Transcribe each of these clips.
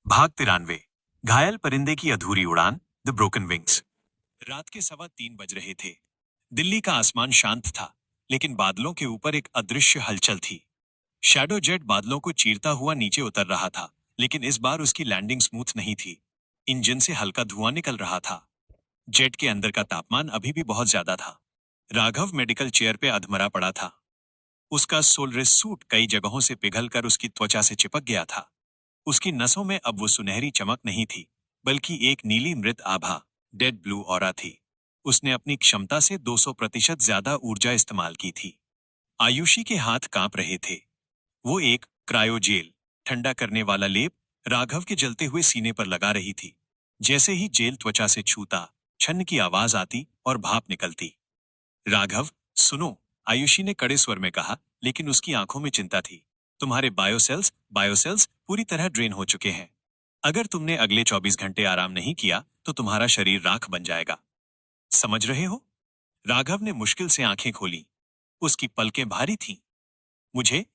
भाग 93। घायल परिंदे की अधूरी उड़ान, द ब्रोकन विंग्स। रात के 3:15 बज रहे थे। दिल्ली का आसमान शांत था, लेकिन बादलों के ऊपर एक अदृश्य हलचल थी। शैडो जेट बादलों को चीरता हुआ नीचे उतर रहा था, लेकिन इस बार उसकी लैंडिंग स्मूथ नहीं थी। इंजन से हल्का धुआं निकल रहा था। जेट के अंदर का तापमान अभी भी बहुत ज्यादा था। राघव मेडिकल चेयर पे अधमरा पड़ा था। उसका सोलरिस सूट कई जगहों से पिघलकर उसकी त्वचा से चिपक गया था। उसकी नसों में अब वो सुनहरी चमक नहीं थी, बल्कि एक नीली मृत आभा, डेड ब्लू ऑरा थी। उसने अपनी क्षमता से 200% ज्यादा ऊर्जा इस्तेमाल की थी। आयुषी के हाथ कांप रहे थे। वो एक क्रायोजेल, ठंडा करने वाला लेप, राघव के जलते हुए सीने पर लगा रही थी। जैसे ही जेल त्वचा से छूता, छन्न की आवाज आती और भाप निकलती। राघव, सुनो, आयुषी ने कड़े स्वर में कहा, लेकिन उसकी आंखों में चिंता थी। तुम्हारे बायोसेल्स पूरी तरह ड्रेन हो चुके हैं। अगर तुमने अगले 24 घंटे आराम नहीं किया, तो तुम्हारा शरीर राख बन जाएगा। समझ रहे हो? राघव ने मुश्किल से आंखें खोली। उसकी पलकें भारी थीं। मुझे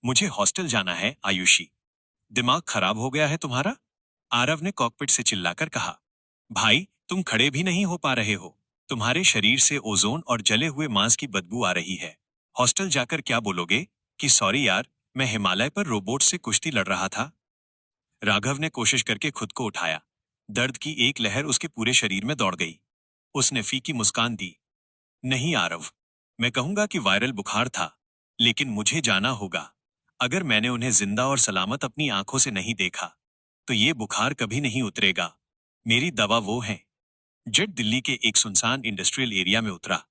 मुझे हॉस्टल जाना है, आयुषी। दिमाग खराब हो गया है तुम्हारा? आरव ने कॉकपिट से चिल्लाकर कहा। भाई, तुम खड़े भी नहीं हो पा रहे हो। तुम्हारे शरीर से ओजोन और जले हुए मांस की बदबू आ रही है। हॉस्टल जाकर क्या बोलोगे कि सॉरी यार, मैं हिमालय पर रोबोट से कुश्ती लड़ रहा था? राघव ने कोशिश करके खुद को उठाया। दर्द की एक लहर उसके पूरे शरीर में दौड़ गई। उसने फीकी मुस्कान दी। नहीं आरव, मैं कहूंगा कि वायरल बुखार था, लेकिन मुझे जाना होगा। अगर मैंने उन्हें जिंदा और सलामत अपनी आंखों से नहीं देखा, तो ये बुखार कभी नहीं उतरेगा। मेरी दवा वो है। जेट दिल्ली के एक सुनसान इंडस्ट्रियल एरिया में उतरा।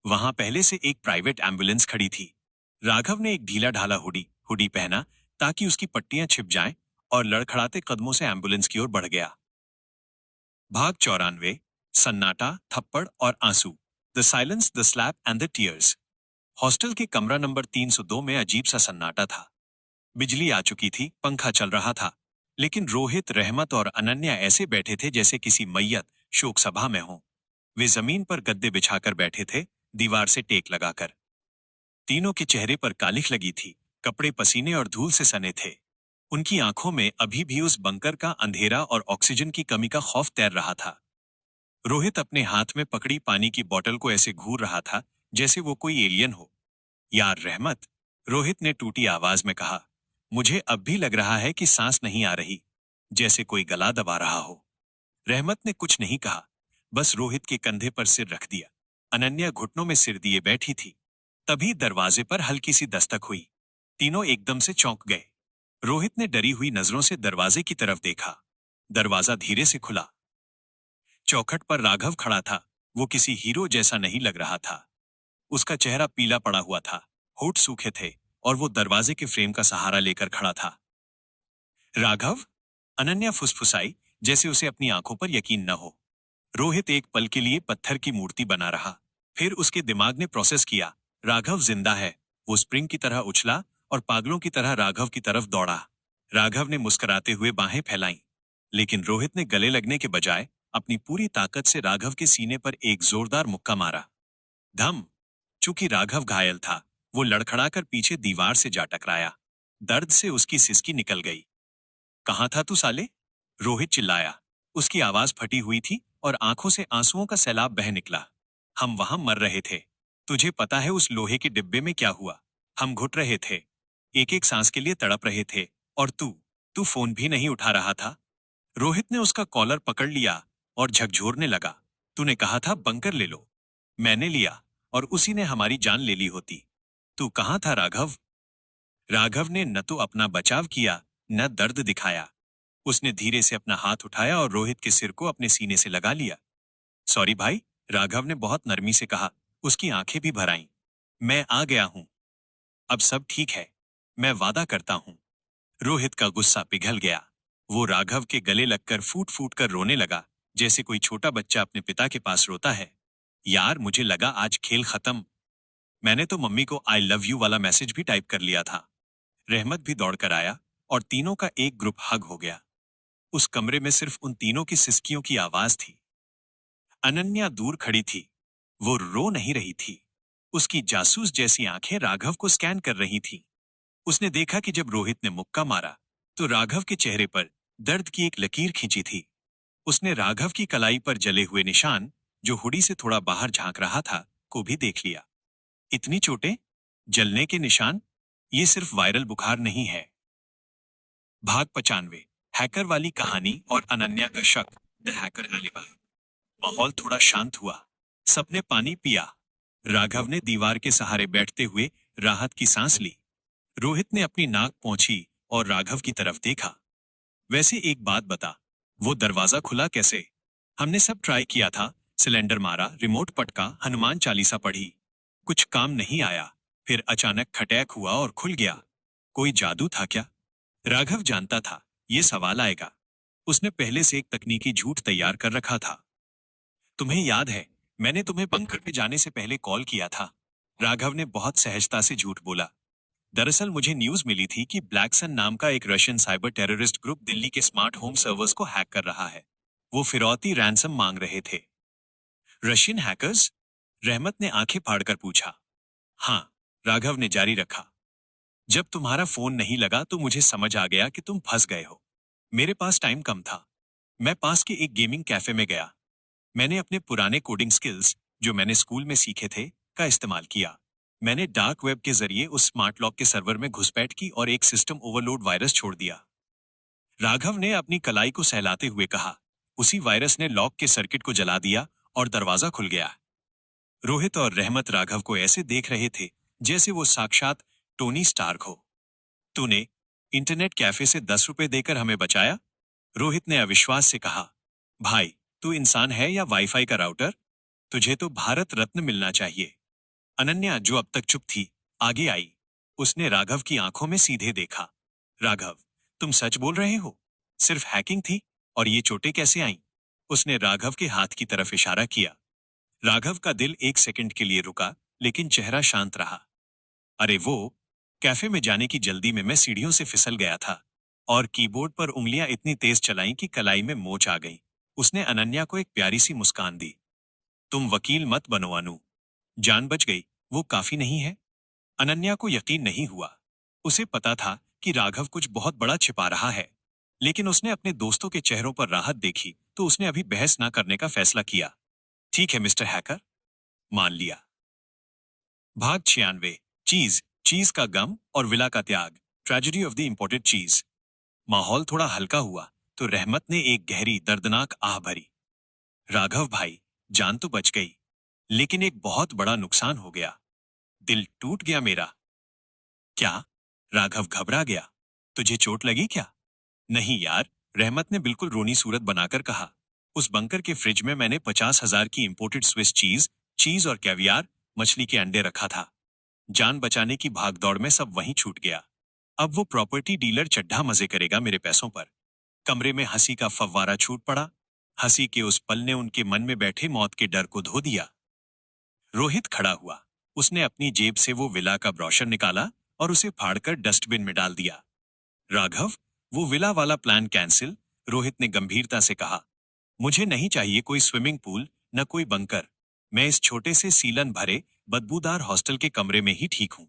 वहां पहले से एक प्राइवेट एम्बुलेंस खड़ी थी। राघव ने एक ढीला ढाला हुडी हुडी पहना, ताकि उसकी पट्टियां छिप जाएं, और लड़खड़ाते कदमों से एम्बुलेंस की ओर बढ़ गया। भाग 94। सन्नाटा, थप्पड़ और आंसू, the silence, the slap and the tears. Hostel के कमरा नंबर 302 में अजीब सा सन्नाटा था। बिजली आ चुकी थी, पंखा चल रहा था, लेकिन रोहित, रहमत और अनन्या ऐसे बैठे थे जैसे किसी मैयत शोक सभा में हों। वे जमीन पर गद्दे बिछाकर बैठे थे, दीवार से टेक लगाकर। तीनों के चेहरे पर कालिख लगी थी, कपड़े पसीने और धूल से सने थे। उनकी आंखों में अभी भी उस बंकर का अंधेरा और ऑक्सीजन की कमी का खौफ तैर रहा था। रोहित अपने हाथ में पकड़ी पानी की बोतल को ऐसे घूर रहा था, जैसे वो कोई एलियन हो। यार रहमत, रोहित ने टूटी आवाज में कहा, मुझे अब भी लग रहा है कि सांस नहीं आ रही, जैसे कोई गला दबा रहा हो। रहमत ने कुछ नहीं कहा, बस रोहित के कंधे पर सिर रख दिया। अनन्या घुटनों में सिर दिए बैठी थी। तभी दरवाजे पर हल्की सी दस्तक हुई। तीनों एकदम से चौंक गए। रोहित ने डरी हुई नजरों से दरवाजे की तरफ देखा। दरवाजा धीरे से खुला। चौखट पर राघव खड़ा था। वो किसी हीरो जैसा नहीं लग रहा था। उसका चेहरा पीला पड़ा हुआ था, होठ सूखे थे, और वो दरवाजे के फ्रेम का सहारा लेकर खड़ा था। राघव, अनन्या फुसफुसाई, जैसे उसे अपनी आंखों पर यकीन न हो। रोहित एक पल के लिए पत्थर की मूर्ति बना रहा। फिर उसके दिमाग ने प्रोसेस किया, राघव जिंदा है। वो स्प्रिंग की तरह उछला और पागलों की तरह राघव की तरफ दौड़ा। राघव ने मुस्कुराते हुए बाहें फैलाईं, लेकिन रोहित ने गले लगने के बजाय अपनी पूरी ताकत से राघव के सीने पर एक जोरदार मुक्का मारा। धम। चूंकि राघव घायल था, वो लड़खड़ाकर पीछे दीवार से जा टकराया। दर्द से उसकी सिसकी निकल गई। कहाँ था तू साले? रोहित चिल्लाया। उसकी आवाज फटी हुई थी और आंखों से आंसुओं का सैलाब बह निकला। हम वहां मर रहे थे। तुझे पता है उस लोहे के डिब्बे में क्या हुआ? हम घुट रहे थे, एक एक सांस के लिए तड़प रहे थे, और तू तू फोन भी नहीं उठा रहा था। रोहित ने उसका कॉलर पकड़ लिया और झकझोरने लगा। तूने कहा था बंकर ले लो। मैंने लिया, और उसी ने हमारी जान ले ली होती। तू कहाँ था राघव? राघव ने न तो अपना बचाव किया, न दर्द दिखाया। उसने धीरे से अपना हाथ उठाया और रोहित के सिर को अपने सीने से लगा लिया। सॉरी भाई, राघव ने बहुत नरमी से कहा। उसकी आंखें भी भर आईं। मैं आ गया हूं। अब सब ठीक है। मैं वादा करता हूं। रोहित का गुस्सा पिघल गया। वो राघव के गले लगकर फूट फूट कर रोने लगा, जैसे कोई छोटा बच्चा अपने पिता के पास रोता है। यार, मुझे लगा आज खेल खत्म। मैंने तो मम्मी को आई लव यू वाला मैसेज भी टाइप कर लिया था। रहमत भी दौड़कर आया, और तीनों का एक ग्रुप हग हो गया। उस कमरे में सिर्फ उन तीनों की सिसकियों की आवाज थी। अनन्या दूर खड़ी थी। वो रो नहीं रही थी। उसकी जासूस जैसी आंखें राघव को स्कैन कर रही थीं। उसने देखा कि जब रोहित ने मुक्का मारा, तो राघव के चेहरे पर दर्द की एक लकीर खींची थी। उसने राघव की कलाई पर जले हुए निशान, जो हुडी से थोड़ा बाहर झांक रहा था, को भी देख लिया। इतनी चोटें? जलने के निशान? ये सिर्फ वायरल बुखार नहीं है। भाग 95। हैकर वाली कहानी और अनन्या का शक, द हैकर एलिबाई। माहौल थोड़ा शांत हुआ। सबने पानी पिया। राघव ने दीवार के सहारे बैठते हुए राहत की सांस ली। रोहित ने अपनी नाक पोंछी और राघव की तरफ देखा। वैसे एक बात बता, वो दरवाजा खुला कैसे? हमने सब ट्राई किया था, सिलेंडर मारा, रिमोट पटका, हनुमान चालीसा पढ़ी, कुछ काम नहीं आया। फिर अचानक खटैक हुआ और खुल गया। कोई जादू था क्या? राघव जानता था ये सवाल आएगा। उसने पहले से एक तकनीकी झूठ तैयार कर रखा था। तुम्हें याद है, मैंने तुम्हें बंकर में जाने से पहले कॉल किया था। राघव ने बहुत सहजता से झूठ बोला। दरअसल मुझे न्यूज मिली थी कि ब्लैकसन नाम का एक Russian cyber terrorist group Delhi के स्मार्ट होम सर्वर्स को हैक कर रहा है। वो फिरौती रैंसम मांग रहे थे। Russian hackers? रहमत ने आंखें फाड़कर पूछा। हाँ, राघव ने जारी रखा। जब तुम्हारा फोन नहीं लगा तो मुझे समझ आ गया कि तुम फंस गए हो। मेरे पास टाइम कम था। मैं पास के एक गेमिंग कैफे में गया। मैंने अपने पुराने कोडिंग स्किल्स, जो मैंने स्कूल में सीखे थे, का इस्तेमाल किया। मैंने डार्क वेब के जरिए उस स्मार्ट लॉक के सर्वर में घुसपैठ की और एक सिस्टम ओवरलोड वायरस छोड़ दिया। राघव ने अपनी कलाई को सहलाते हुए कहा। उसी वायरस ने लॉक के सर्किट को जला दिया और दरवाजा खुल गया। रोहित और रहमत राघव को ऐसे देख रहे थे जैसे वो साक्षात टोनी स्टार्क हो। तूने इंटरनेट कैफे से 10 रुपए देकर हमें बचाया? रोहित ने अविश्वास से कहा। भाई, तू इंसान है या वाईफाई का राउटर? तुझे तो भारत रत्न मिलना चाहिए। अनन्या, जो अब तक चुप थी, आगे आई। उसने राघव की आंखों में सीधे देखा। राघव, तुम सच बोल रहे हो? सिर्फ हैकिंग थी? और ये चोटें कैसे आईं? उसने राघव के हाथ की तरफ इशारा किया। राघव का दिल एक सेकंड के लिए रुका, लेकिन चेहरा शांत रहा। अरे वो, कैफे में जाने की जल्दी में मैं सीढ़ियों से फिसल गया था और कीबोर्ड पर उंगलियां इतनी तेज चलाईं कि कलाई में मोच आ गई। उसने अनन्या को एक प्यारी सी मुस्कान दी। तुम वकील मत बनो अनु। जान बच गई, वो काफी नहीं है? अनन्या को यकीन नहीं हुआ। उसे पता था कि राघव कुछ बहुत बड़ा छिपा रहा है, लेकिन उसने अपने दोस्तों के चेहरों पर राहत देखी तो उसने अभी बहस ना करने का फैसला किया। ठीक है मिस्टर हैकर, मान लिया। भाग 96। चीज, चीज का गम और विला का त्याग, ट्रेजेडी ऑफ द इम्पोर्टेड चीज। माहौल थोड़ा हल्का हुआ तो रहमत ने एक गहरी दर्दनाक आह भरी। राघव भाई, जान तो बच गई, लेकिन एक बहुत बड़ा नुकसान हो गया। दिल टूट गया मेरा। क्या? राघव घबरा गया। तुझे चोट लगी क्या? नहीं यार, रहमत ने बिल्कुल रोनी सूरत बनाकर कहा। उस बंकर के फ्रिज में मैंने 50,000 की इंपोर्टेड स्विस चीज, चीज और कैवियार, मछली के अंडे रखा था। जान बचाने की भागदौड़ में सब वहीं छूट गया। अब वो प्रॉपर्टी डीलर चड्ढा मजे करेगा मेरे पैसों पर। कमरे में हंसी का फव्वारा छूट पड़ा। हंसी के उस पल ने उनके मन में बैठे मौत के डर को धो दिया। रोहित खड़ा हुआ। उसने अपनी जेब से वो विला का ब्रोशर निकाला और उसे फाड़कर डस्टबिन में डाल दिया। राघव, वो विला वाला प्लान कैंसिल, रोहित ने गंभीरता से कहा। मुझे नहीं चाहिए कोई स्विमिंग पूल, न कोई बंकर। मैं इस छोटे से सीलन भरे बदबूदार हॉस्टल के कमरे में ही ठीक हूं।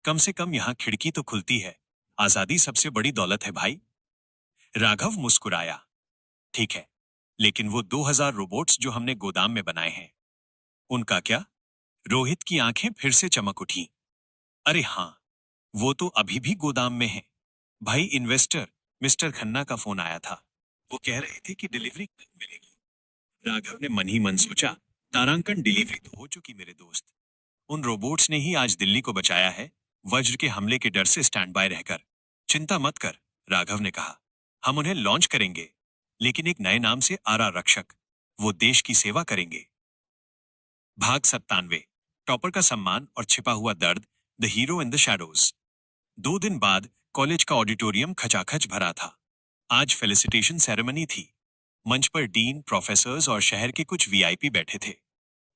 कम से कम यहाँ खिड़की तो खुलती है। आजादी सबसे बड़ी दौलत है भाई। राघव मुस्कुराया। ठीक है, लेकिन वो 2000 रोबोट्स जो हमने गोदाम में बनाए हैं, उनका क्या? रोहित की आंखें फिर से चमक उठी। अरे हाँ, वो तो अभी भी गोदाम में है। भाई, इन्वेस्टर मिस्टर खन्ना का फोन आया था। वो कह रहे थे कि डिलीवरी कब मिलेगी। राघव ने मन ही मन सोचा, तारांकन डिलीवरी तो हो चुकी मेरे दोस्त। उन रोबोट्स ने ही आज दिल्ली को बचाया है, वज्र के हमले के डर से स्टैंड बाय रहकर। चिंता मत कर, राघव ने कहा। हम उन्हें लॉन्च करेंगे, लेकिन एक नए नाम से, आरा रक्षक। वो देश की सेवा करेंगे। भाग 97। टॉपर का सम्मान और छिपा हुआ दर्द, the hero in the shadows. 2 दिन बाद कॉलेज का ऑडिटोरियम खचाखच भरा था। आज फेलिसिटेशन सेरेमनी थी। मंच पर डीन, प्रोफेसर्स और शहर के कुछ वीआईपी बैठे थे।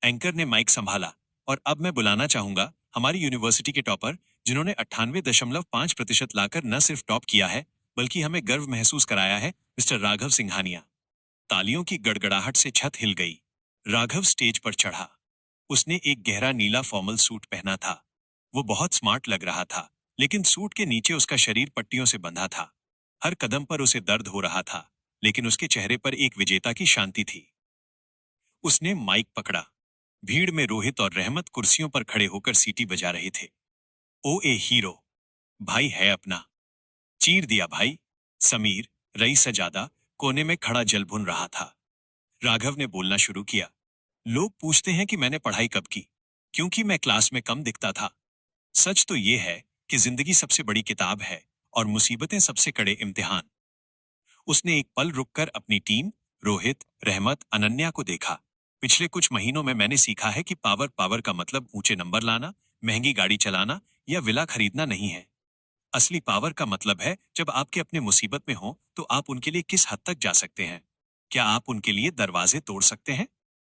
एंकर ने माइक संभाला और अब मैं बुलाना चाहूंगा हमारी यूनिवर्सिटी के टॉपर, जिन्होंने 98.5% लाकर न सिर्फ टॉप किया है, बल्कि हमें गर्व महसूस कराया है, मिस्टर राघव सिंघानिया। तालियों की गड़गड़ाहट से छत हिल गई। राघव स्टेज पर चढ़ा। उसने एक गहरा नीला फॉर्मल सूट पहना था। वो बहुत स्मार्ट लग रहा था, लेकिन सूट के नीचे उसका शरीर पट्टियों से बंधा था। हर कदम पर उसे दर्द हो रहा था, लेकिन उसके चेहरे पर एक विजेता की शांति थी। उसने माइक पकड़ा। भीड़ में रोहित और रहमत कुर्सियों पर खड़े होकर सीटी बजा रहे थे। ओ ए हीरो, भाई है अपना, चीर दिया भाई। समीर, रईस सजादा, कोने में खड़ा जल भुन रहा था। राघव ने बोलना शुरू किया। लोग पूछते हैं कि मैंने पढ़ाई कब की, क्योंकि मैं क्लास में कम दिखता था। सच तो ये है कि जिंदगी सबसे बड़ी किताब है और मुसीबतें सबसे कड़े इम्तिहान। उसने एक पल रुककर अपनी टीम, रोहित, रहमत, अनन्या को देखा। पिछले कुछ महीनों में मैंने सीखा है कि पावर पावर का मतलब ऊंचे नंबर लाना, महंगी गाड़ी चलाना या विला खरीदना नहीं है। असली पावर का मतलब है जब आपके अपने मुसीबत में हो तो आप उनके लिए किस हद तक जा सकते हैं। क्या आप उनके लिए दरवाजे तोड़ सकते हैं?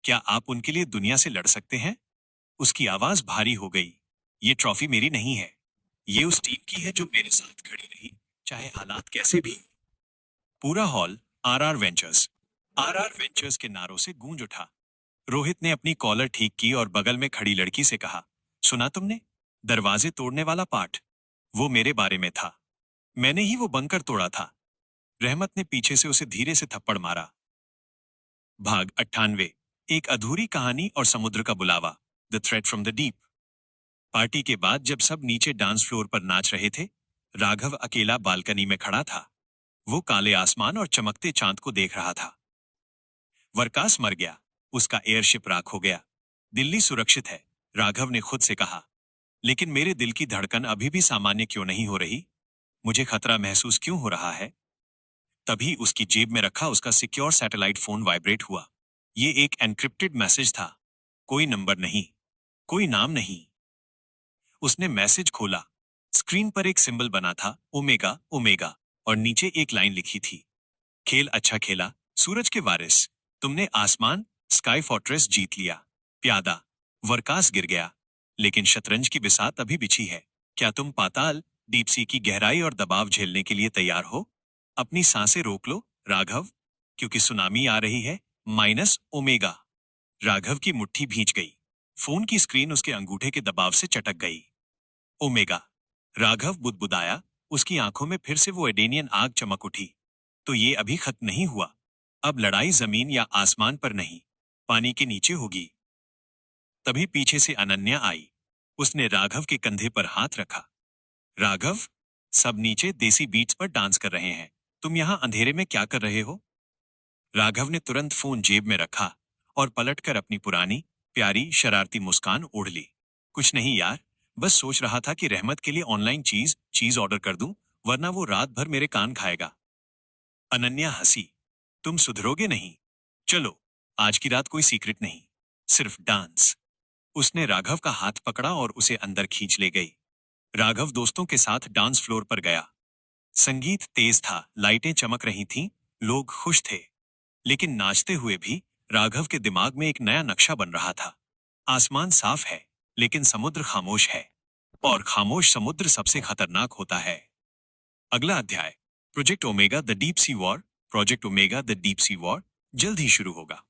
क्या आप उनके लिए दुनिया से लड़ सकते हैं? उसकी आवाज भारी हो गई। ये ट्रॉफी मेरी नहीं है, ये उस टीम की है जो मेरे साथ खड़ी रही, चाहे हालात कैसे भी। पूरा हॉल आर आर वेंचर्स के नारों से गूंज उठा। रोहित ने अपनी कॉलर ठीक की और बगल में खड़ी लड़की से कहा, सुना तुमने? दरवाजे तोड़ने वाला पाठ, वो मेरे बारे में था। मैंने ही वो बंकर तोड़ा था। रहमत ने पीछे से उसे धीरे से थप्पड़ मारा। भाग 98, एक अधूरी कहानी और समुद्र का बुलावा, the threat from the deep. Party के बाद जब सब नीचे डांस फ्लोर पर नाच रहे थे, राघव अकेला बालकनी में खड़ा था। वो काले आसमान और चमकते चांद को देख रहा था। वरकास मर गया, उसका एयरशिप राख हो गया। दिल्ली सुरक्षित है, राघव ने खुद से कहा। लेकिन मेरे दिल की धड़कन अभी भी सामान्य क्यों नहीं हो रही? मुझे खतरा महसूस क्यों हो रहा है? तभी उसकी जेब में रखा उसका सिक्योर सैटेलाइट फोन वाइब्रेट हुआ। ये एक एन्क्रिप्टेड मैसेज था। कोई नंबर नहीं, कोई नाम नहीं। उसने मैसेज खोला। स्क्रीन पर एक सिंबल बना था, ओमेगा ओमेगा, और नीचे एक लाइन लिखी थी, खेल अच्छा खेला, सूरज के वारिस, तुमने आसमान, स्काई फोर्ट्रेस जीत लिया। प्यादा, वरकास गिर गया, लेकिन शतरंज की बिसात अभी बिछी है। क्या तुम पाताल, डीप सी की गहराई और दबाव झेलने के लिए तैयार हो? अपनी सांसें रोक लो, राघव, क्योंकि सुनामी आ रही है। Minus omega. राघव की मुट्ठी भींच गई। फोन की स्क्रीन उसके अंगूठे के दबाव से चटक गई। ओमेगा। राघव बुदबुदाया। उसकी आंखों में फिर से वो एडेनियन आग चमक उठी। तो ये अभी खत्म नहीं हुआ। अब लड़ाई जमीन या आसमान पर नहीं, पानी के नीचे होगी। तभी पीछे से अनन्या आई। उसने राघव के कंधे पर हाथ रखा। राघव, सब नीचे देसी बीट्स पर डांस कर रहे हैं, तुम यहां अंधेरे में क्या कर रहे हो? राघव ने तुरंत फोन जेब में रखा और पलटकर अपनी पुरानी, प्यारी, शरारती मुस्कान ओढ़ ली। कुछ नहीं यार, बस सोच रहा था कि रहमत के लिए ऑनलाइन चीज ऑर्डर कर दूं, वरना वो रात भर मेरे कान खाएगा। अनन्या हंसी। तुम सुधरोगे नहीं। चलो, आज की रात कोई सीक्रेट नहीं, सिर्फ डांस। उसने राघव का हाथ पकड़ा और उसे अंदर खींच ले गई। राघव दोस्तों के साथ डांस फ्लोर पर गया। संगीत तेज था, लाइटें चमक रही थीं, लोग खुश थे। लेकिन नाचते हुए भी राघव के दिमाग में एक नया नक्शा बन रहा था। आसमान साफ है, लेकिन समुद्र खामोश है, और खामोश समुद्र सबसे खतरनाक होता है। अगला अध्याय, project omega the deep sea war. Project omega the deep sea war जल्द ही शुरू होगा।